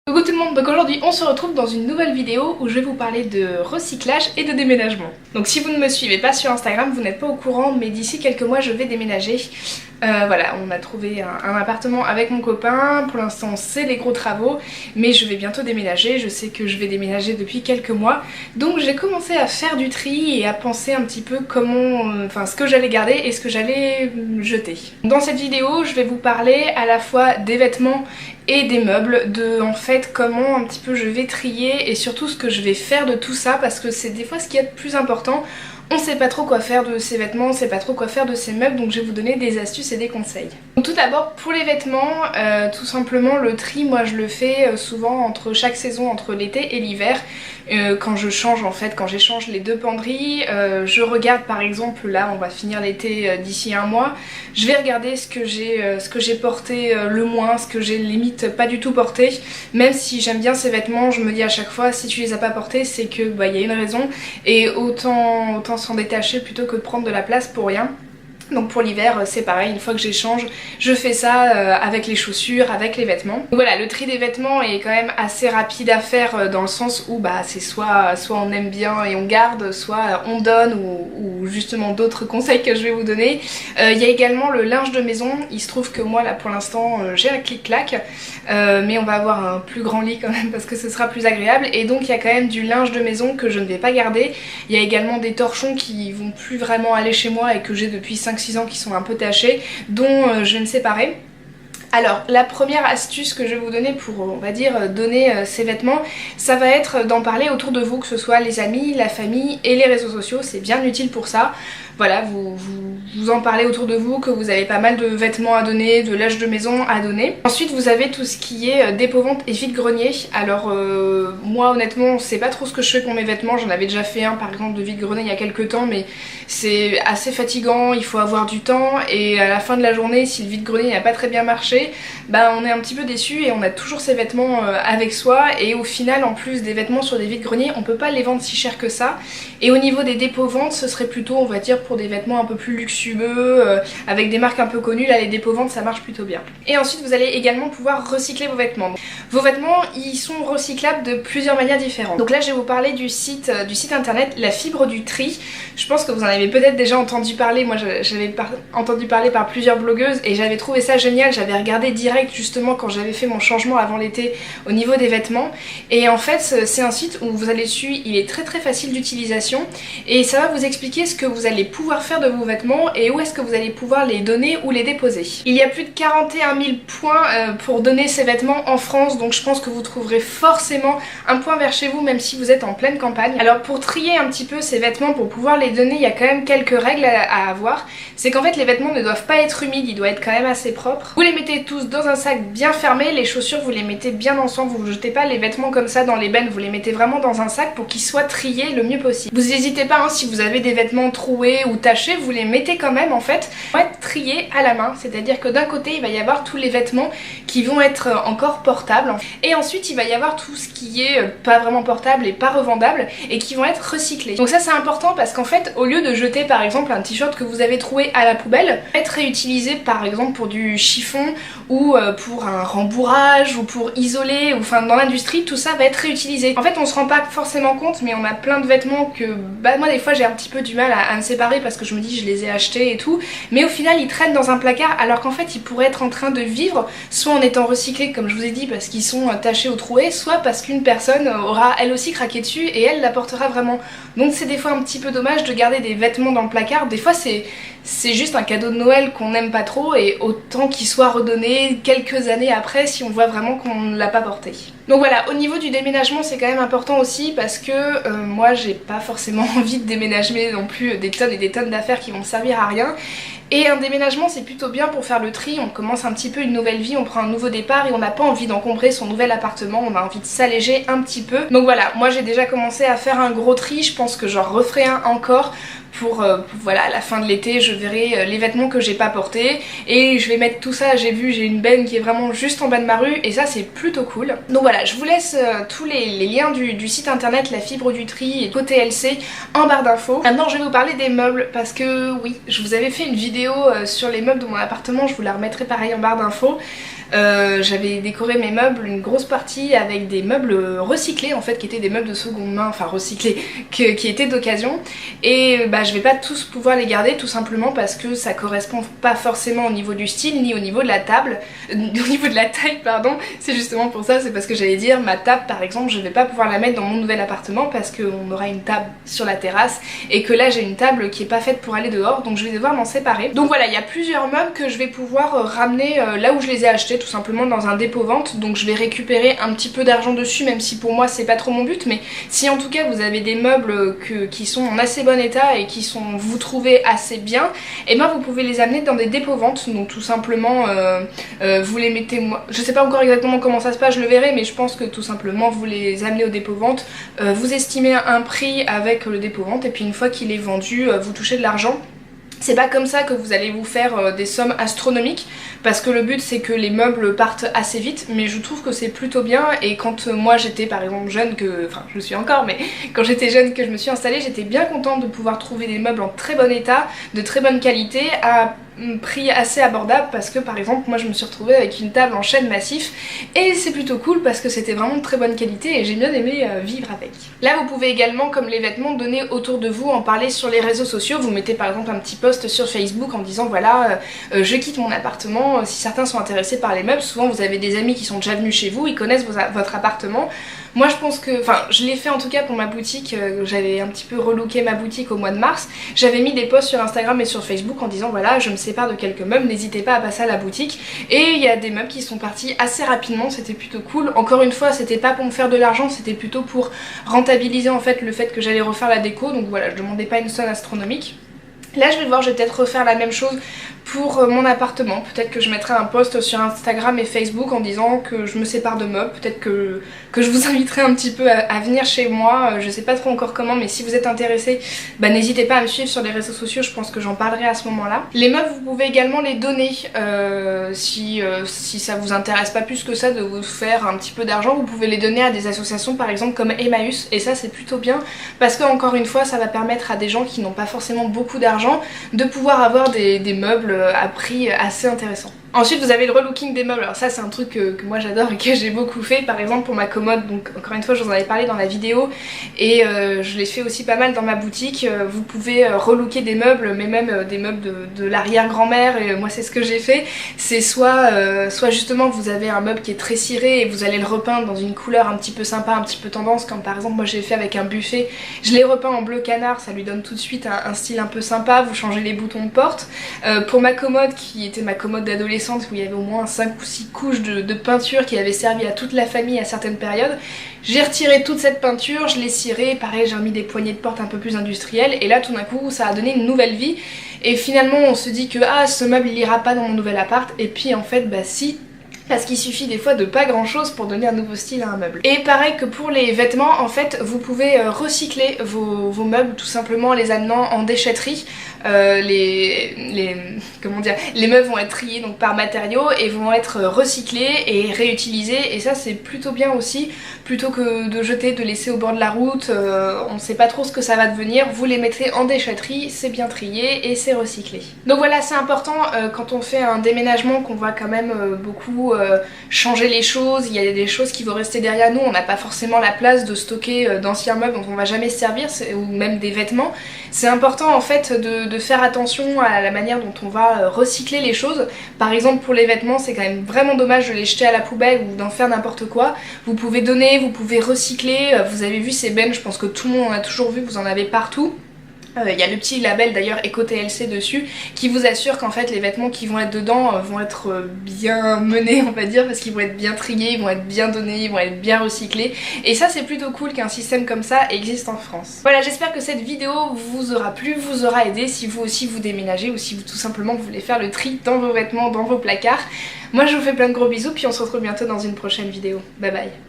Coucou tout le monde, donc aujourd'hui on se retrouve dans une nouvelle vidéo où je vais vous parler de recyclage et de déménagement. Donc si vous ne me suivez pas sur Instagram, vous n'êtes pas au courant, mais d'ici quelques mois je vais déménager. Voilà, on a trouvé un appartement avec mon copain, pour l'instant c'est les gros travaux, mais je vais bientôt déménager, je sais que je vais déménager depuis quelques mois, donc j'ai commencé à faire du tri et à penser un petit peu ce que j'allais garder et ce que j'allais jeter. Dans cette vidéo je vais vous parler à la fois des vêtements et des meubles, de en fait comment un petit peu je vais trier et surtout ce que je vais faire de tout ça, parce que c'est des fois ce qui est le plus important. On sait pas trop quoi faire de ces vêtements, on sait pas trop quoi faire de ces meubles, donc je vais vous donner des astuces et des conseils. Donc tout d'abord pour les vêtements, tout simplement le tri, moi je le fais souvent entre chaque saison, entre l'été et l'hiver. Quand je change en fait, quand j'échange les deux penderies, je regarde par exemple, là on va finir l'été d'ici un mois, je vais regarder ce que j'ai porté le moins, ce que j'ai limite pas du tout porté. Même si j'aime bien ces vêtements, je me dis à chaque fois si tu les as pas portés c'est que y a une raison, et autant s'en détacher plutôt que de prendre de la place pour rien. Donc pour l'hiver c'est pareil, une fois que j'échange, je fais ça avec les chaussures, avec les vêtements. Donc voilà, le tri des vêtements est quand même assez rapide à faire dans le sens où c'est soit on aime bien et on garde, soit on donne ou justement d'autres conseils que je vais vous donner. Il y a également le linge de maison, il se trouve que moi là pour l'instant j'ai un clic-clac, mais on va avoir un plus grand lit quand même parce que ce sera plus agréable, et donc il y a quand même du linge de maison que je ne vais pas garder. Il y a également des torchons qui vont plus vraiment aller chez moi et que j'ai depuis 5-6 ans qui sont un peu tachés, dont je vais me séparer. Alors la première astuce que je vais vous donner pour, on va dire, donner ces vêtements, ça va être d'en parler autour de vous, que ce soit les amis, la famille et les réseaux sociaux, c'est bien utile pour ça. Voilà, vous en parlez autour de vous, que vous avez pas mal de vêtements à donner, de linge de maison à donner. Ensuite vous avez tout ce qui est dépôt-vente et vide-grenier. Alors moi honnêtement c'est pas trop ce que je fais pour mes vêtements, j'en avais déjà fait un par exemple de vide-grenier il y a quelques temps, mais c'est assez fatigant, il faut avoir du temps, et à la fin de la journée si le vide-grenier n'a pas très bien marché, on est un petit peu déçu et on a toujours ces vêtements avec soi, et au final en plus des vêtements sur des vide-greniers on peut pas les vendre si cher que ça. Et au niveau des dépôts-ventes ce serait plutôt, on va dire, pour des vêtements un peu plus luxueux, avec des marques un peu connues, là les dépôts-ventes ça marche plutôt bien. Et ensuite vous allez également pouvoir recycler vos vêtements. Vos vêtements ils sont recyclables de plusieurs manières différentes. Donc là je vais vous parler du site internet La Fibre du Tri. Je pense que vous en avez peut-être déjà entendu parler, moi j'avais entendu parler par plusieurs blogueuses et j'avais trouvé ça génial, j'avais regardé direct justement quand j'avais fait mon changement avant l'été au niveau des vêtements, et en fait c'est un site où vous allez dessus, il est très facile d'utilisation et ça va vous expliquer ce que vous allez pouvoir faire de vos vêtements et où est-ce que vous allez pouvoir les donner ou les déposer. Il y a plus de 41 000 points pour donner ces vêtements en France, donc je pense que vous trouverez forcément un point vers chez vous même si vous êtes en pleine campagne. Alors pour trier un petit peu ces vêtements, pour pouvoir les donner, il y a quand même quelques règles à avoir. C'est qu'en fait les vêtements ne doivent pas être humides, ils doivent être quand même assez propres. Vous les mettez tous dans un sac bien fermé, les chaussures vous les mettez bien ensemble, vous ne jetez pas les vêtements comme ça dans les bennes, vous les mettez vraiment dans un sac pour qu'ils soient triés le mieux possible. Vous n'hésitez pas si vous avez des vêtements troués ou tachés, vous les mettez quand même en fait, ils vont être triés à la main, c'est-à-dire que d'un côté il va y avoir tous les vêtements qui vont être encore portables, et ensuite il va y avoir tout ce qui est pas vraiment portable et pas revendable et qui vont être recyclés. Donc ça c'est important parce qu'en fait au lieu de jeter par exemple un t-shirt que vous avez trouvé à la poubelle, être réutilisé par exemple pour du chiffon ou pour un rembourrage ou pour isoler, ou enfin dans l'industrie tout ça va être réutilisé. En fait on se rend pas forcément compte, mais on a plein de vêtements que moi des fois j'ai un petit peu du mal à me séparer parce que je me dis je les ai achetés et tout, mais au final ils traînent dans un placard alors qu'en fait ils pourraient être en train de vivre soit en étant recyclés comme je vous ai dit parce qu'ils sont tachés ou troués, soit parce qu'une personne aura elle aussi craqué dessus et elle l'apportera vraiment. Donc c'est des fois un petit peu dommage de garder des vêtements dans le placard, des fois c'est juste un cadeau de Noël qu'on n'aime pas trop, et autant qu'il soit redonné quelques années après si on voit vraiment qu'on ne l'a pas porté. Donc voilà, au niveau du déménagement c'est quand même important aussi parce que moi j'ai pas forcément envie de déménager non plus des tonnes et des tonnes d'affaires qui vont me servir à rien. Et un déménagement c'est plutôt bien pour faire le tri, on commence un petit peu une nouvelle vie, on prend un nouveau départ et on n'a pas envie d'encombrer son nouvel appartement, on a envie de s'alléger un petit peu. Donc voilà, moi j'ai déjà commencé à faire un gros tri, je pense que j'en referai un encore pour voilà, à la fin de l'été je verrai les vêtements que j'ai pas portés et je vais mettre tout ça. J'ai une benne qui est vraiment juste en bas de ma rue et ça c'est plutôt cool. Donc voilà, je vous laisse tous les liens du site internet La Fibre du Tri et côté LC en barre d'infos. Maintenant je vais vous parler des meubles parce que oui, je vous avais fait une vidéo sur les meubles de mon appartement, je vous la remettrai pareil en barre d'infos. J'avais décoré mes meubles, une grosse partie avec des meubles recyclés en fait, qui étaient des meubles de seconde main, enfin recyclés, qui étaient d'occasion. Et je vais pas tous pouvoir les garder tout simplement parce que ça correspond pas forcément au niveau du style ni au niveau de la table, au niveau de la taille pardon. C'est justement pour ça, c'est parce que j'allais dire ma table par exemple, je vais pas pouvoir la mettre dans mon nouvel appartement parce qu'on aura une table sur la terrasse et que là j'ai une table qui est pas faite pour aller dehors, donc je vais devoir m'en séparer. Donc voilà, il y a plusieurs meubles que je vais pouvoir ramener là où je les ai achetés, tout simplement dans un dépôt-vente. Donc je vais récupérer un petit peu d'argent dessus, même si pour moi c'est pas trop mon but, mais si en tout cas vous avez des meubles qui sont en assez bon état et qui sont, vous trouvez assez bien, et ben vous pouvez les amener dans des dépôts-vente. Donc tout simplement vous les mettez, je sais pas encore exactement comment ça se passe, je le verrai, mais je pense que tout simplement vous les amenez au dépôt-vente, vous estimez un prix avec le dépôt-vente et puis une fois qu'il est vendu vous touchez de l'argent. C'est pas comme ça que vous allez vous faire des sommes astronomiques parce que le but c'est que les meubles partent assez vite, mais je trouve que c'est plutôt bien. Et quand moi j'étais par exemple jeune, enfin je le suis encore, mais quand j'étais jeune que je me suis installée, j'étais bien contente de pouvoir trouver des meubles en très bon état, de très bonne qualité, à prix assez abordable, parce que par exemple moi je me suis retrouvée avec une table en chêne massif et c'est plutôt cool parce que c'était vraiment de très bonne qualité et j'ai bien aimé vivre avec. Là vous pouvez également, comme les vêtements, donner autour de vous, en parler sur les réseaux sociaux. Vous mettez par exemple un petit post sur Facebook en disant voilà je quitte mon appartement, si certains sont intéressés par les meubles. Souvent vous avez des amis qui sont déjà venus chez vous, ils connaissent votre appartement. Moi je pense que, enfin je l'ai fait en tout cas pour ma boutique, j'avais un petit peu relooké ma boutique au mois de mars. J'avais mis des posts sur Instagram et sur Facebook en disant voilà je me sépare de quelques meubles, n'hésitez pas à passer à la boutique. Et il y a des meubles qui sont partis assez rapidement, c'était plutôt cool. Encore une fois c'était pas pour me faire de l'argent, c'était plutôt pour rentabiliser en fait le fait que j'allais refaire la déco. Donc voilà, je demandais pas une somme astronomique. Là je vais voir, je vais peut-être refaire la même chose pour mon appartement. Peut-être que je mettrai un post sur Instagram et Facebook en disant que je me sépare de meubles. Peut-être que je vous inviterai un petit peu à venir chez moi. Je sais pas trop encore comment, mais si vous êtes intéressés, n'hésitez pas à me suivre sur les réseaux sociaux, je pense que j'en parlerai à ce moment-là. Les meubles, vous pouvez également les donner si ça vous intéresse pas plus que ça de vous faire un petit peu d'argent. Vous pouvez les donner à des associations par exemple comme Emmaüs, et ça c'est plutôt bien parce que encore une fois ça va permettre à des gens qui n'ont pas forcément beaucoup d'argent de pouvoir avoir des meubles à prix assez intéressant. Ensuite vous avez le relooking des meubles. Alors ça c'est un truc que moi j'adore et que j'ai beaucoup fait, par exemple pour ma commode. Donc encore une fois je vous en avais parlé dans la vidéo et je l'ai fait aussi pas mal dans ma boutique. Vous pouvez relooker des meubles, mais même des meubles de l'arrière-grand-mère, et moi c'est ce que j'ai fait. C'est soit justement vous avez un meuble qui est très ciré et vous allez le repeindre dans une couleur un petit peu sympa, un petit peu tendance, comme par exemple moi j'ai fait avec un buffet, je l'ai repeint en bleu canard, ça lui donne tout de suite un style un peu sympa. Vous changez les boutons de porte. Pour ma commode qui était ma commode d'adolescente, où il y avait au moins 5 ou 6 couches de peinture qui avaient servi à toute la famille à certaines périodes, j'ai retiré toute cette peinture, je l'ai cirée, pareil j'ai remis des poignées de porte un peu plus industrielles, et là tout d'un coup ça a donné une nouvelle vie. Et finalement on se dit que ce meuble il ira pas dans mon nouvel appart, et puis en fait si, parce qu'il suffit des fois de pas grand chose pour donner un nouveau style à un meuble. Et pareil que pour les vêtements, en fait vous pouvez recycler vos meubles tout simplement en les amenant en déchetterie. Les meubles vont être triés donc par matériaux et vont être recyclés et réutilisés, et ça c'est plutôt bien aussi, plutôt que de jeter, de laisser au bord de la route, on sait pas trop ce que ça va devenir, vous les mettrez en déchetterie, c'est bien trié et c'est recyclé. Donc voilà, c'est important quand on fait un déménagement qu'on va quand même beaucoup changer les choses, il y a des choses qui vont rester derrière nous, on n'a pas forcément la place de stocker d'anciens meubles dont on va jamais se servir, ou même des vêtements. C'est important en fait de faire attention à la manière dont on va recycler les choses. Par exemple pour les vêtements c'est quand même vraiment dommage de les jeter à la poubelle ou d'en faire n'importe quoi. Vous pouvez donner, vous pouvez recycler, vous avez vu ces bennes, je pense que tout le monde en a toujours vu, vous en avez partout. Il y a le petit label d'ailleurs Eco-TLC dessus qui vous assure qu'en fait les vêtements qui vont être dedans vont être bien menés, on va dire, parce qu'ils vont être bien triés, ils vont être bien donnés, ils vont être bien recyclés, et ça c'est plutôt cool qu'un système comme ça existe en France. Voilà, j'espère que cette vidéo vous aura plu, vous aura aidé si vous aussi vous déménagez, ou si vous tout simplement voulez faire le tri dans vos vêtements, dans vos placards. Moi je vous fais plein de gros bisous, puis on se retrouve bientôt dans une prochaine vidéo. Bye bye.